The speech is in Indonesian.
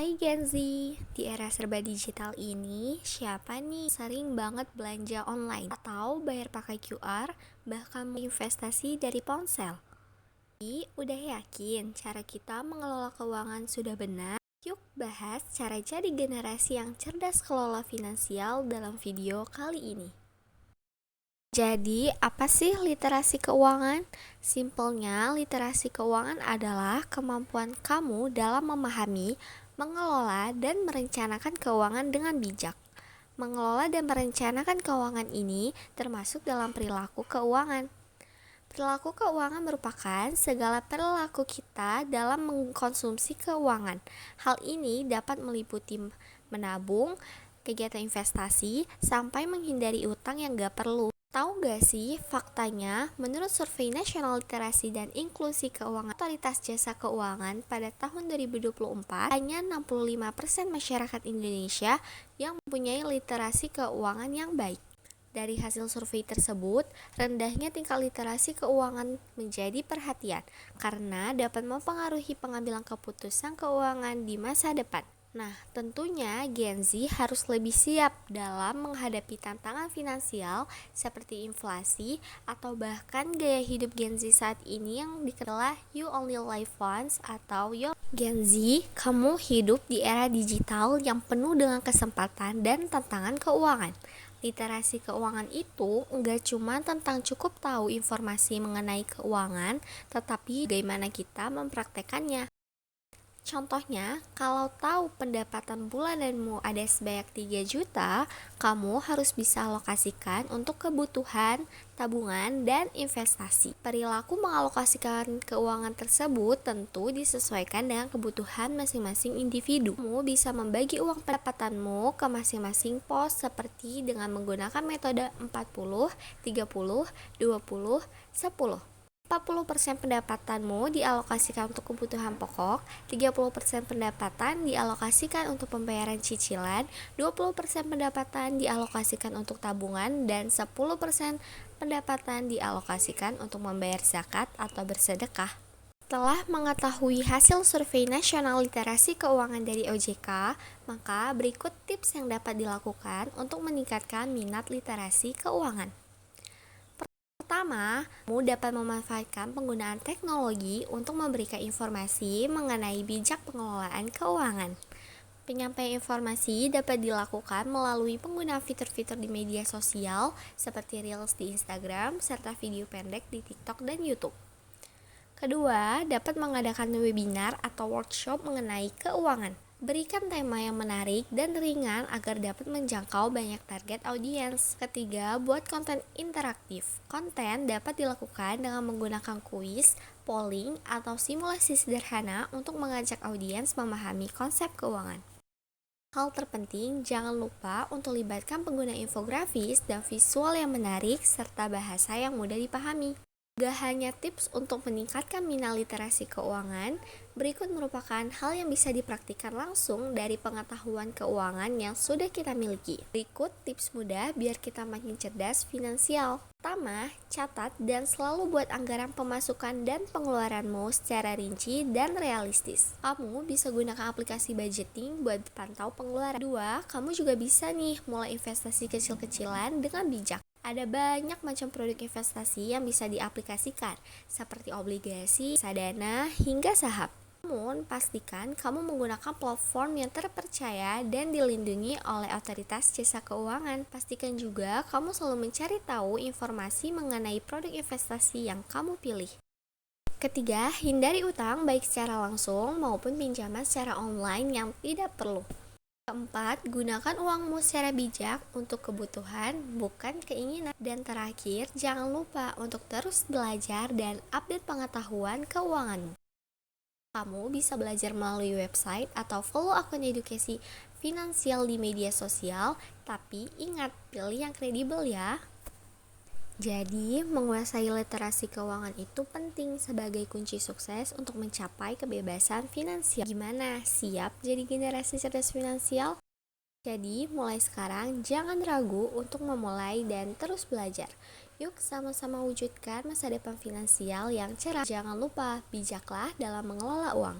Hai Gen Z, di era serba digital ini, siapa nih sering banget belanja online atau bayar pakai QR, bahkan investasi dari ponsel? Jadi, udah yakin cara kita mengelola keuangan sudah benar? Yuk bahas cara jadi generasi yang cerdas kelola finansial dalam video kali ini. Jadi, apa sih literasi keuangan? Simpelnya, literasi keuangan adalah kemampuan kamu dalam memahami, mengelola, dan merencanakan keuangan dengan bijak. Mengelola dan merencanakan keuangan ini termasuk dalam perilaku keuangan. Perilaku keuangan merupakan segala perilaku kita dalam mengkonsumsi keuangan. Hal ini dapat meliputi menabung, kegiatan investasi, sampai menghindari utang yang gak perlu. Tahu gak sih faktanya, menurut Survei Nasional Literasi dan Inklusi Keuangan Otoritas Jasa Keuangan pada tahun 2024, hanya 65% masyarakat Indonesia yang mempunyai literasi keuangan yang baik. Dari hasil survei tersebut, rendahnya tingkat literasi keuangan menjadi perhatian karena dapat mempengaruhi pengambilan keputusan keuangan di masa depan. Nah, tentunya Gen Z harus lebih siap dalam menghadapi tantangan finansial seperti inflasi atau bahkan gaya hidup Gen Z saat ini yang dikenal You Only Live Once atau Yo. Gen Z, kamu hidup di era digital yang penuh dengan kesempatan dan tantangan keuangan. Literasi keuangan itu enggak cuma tentang cukup tahu informasi mengenai keuangan, tetapi bagaimana kita mempraktekannya. Contohnya, kalau tahu pendapatan bulananmu ada sebanyak 3 juta, kamu harus bisa alokasikan untuk kebutuhan, tabungan, dan investasi. Perilaku mengalokasikan keuangan tersebut tentu disesuaikan dengan kebutuhan masing-masing individu. Kamu bisa membagi uang pendapatanmu ke masing-masing pos seperti dengan menggunakan metode 40, 30, 20, 10. 40% pendapatanmu dialokasikan untuk kebutuhan pokok, 30% pendapatan dialokasikan untuk pembayaran cicilan, 20% pendapatan dialokasikan untuk tabungan, dan 10% pendapatan dialokasikan untuk membayar zakat atau bersedekah. Setelah mengetahui hasil survei nasional literasi keuangan dari OJK, maka berikut tips yang dapat dilakukan untuk meningkatkan minat literasi keuangan. Pertama, kamu dapat memanfaatkan penggunaan teknologi untuk memberikan informasi mengenai bijak pengelolaan keuangan. Penyampaian informasi dapat dilakukan melalui penggunaan fitur-fitur di media sosial seperti Reels di Instagram serta video pendek di TikTok dan YouTube. Kedua, dapat mengadakan webinar atau workshop mengenai keuangan. Berikan tema yang menarik dan ringan agar dapat menjangkau banyak target audiens. Ketiga, buat konten interaktif. Konten dapat dilakukan dengan menggunakan kuis, polling, atau simulasi sederhana untuk mengajak audiens memahami konsep keuangan. Hal terpenting, jangan lupa untuk libatkan pengguna infografis dan visual yang menarik serta bahasa yang mudah dipahami. Gak hanya tips untuk meningkatkan minat literasi keuangan, berikut merupakan hal yang bisa dipraktikkan langsung dari pengetahuan keuangan yang sudah kita miliki. Berikut tips mudah biar kita makin cerdas finansial. Pertama, catat dan selalu buat anggaran pemasukan dan pengeluaranmu secara rinci dan realistis. Kamu bisa gunakan aplikasi budgeting buat pantau pengeluaran. Kedua, kamu juga bisa nih mulai investasi kecil-kecilan dengan bijak. Ada banyak macam produk investasi yang bisa diaplikasikan, seperti obligasi, reksadana, hingga saham. Namun, pastikan kamu menggunakan platform yang terpercaya dan dilindungi oleh otoritas jasa keuangan. Pastikan juga kamu selalu mencari tahu informasi mengenai produk investasi yang kamu pilih. Ketiga, hindari utang baik secara langsung maupun pinjaman secara online yang tidak perlu. Keempat, gunakan uangmu secara bijak untuk kebutuhan, bukan keinginan. Dan terakhir, jangan lupa untuk terus belajar dan update pengetahuan keuanganmu. Kamu bisa belajar melalui website atau follow akun edukasi finansial di media sosial, tapi ingat, pilih yang kredibel ya. Jadi, menguasai literasi keuangan itu penting sebagai kunci sukses untuk mencapai kebebasan finansial. Gimana? Siap jadi generasi cerdas finansial? Jadi, mulai sekarang jangan ragu untuk memulai dan terus belajar. Yuk sama-sama wujudkan masa depan finansial yang cerah. Jangan lupa, bijaklah dalam mengelola uang.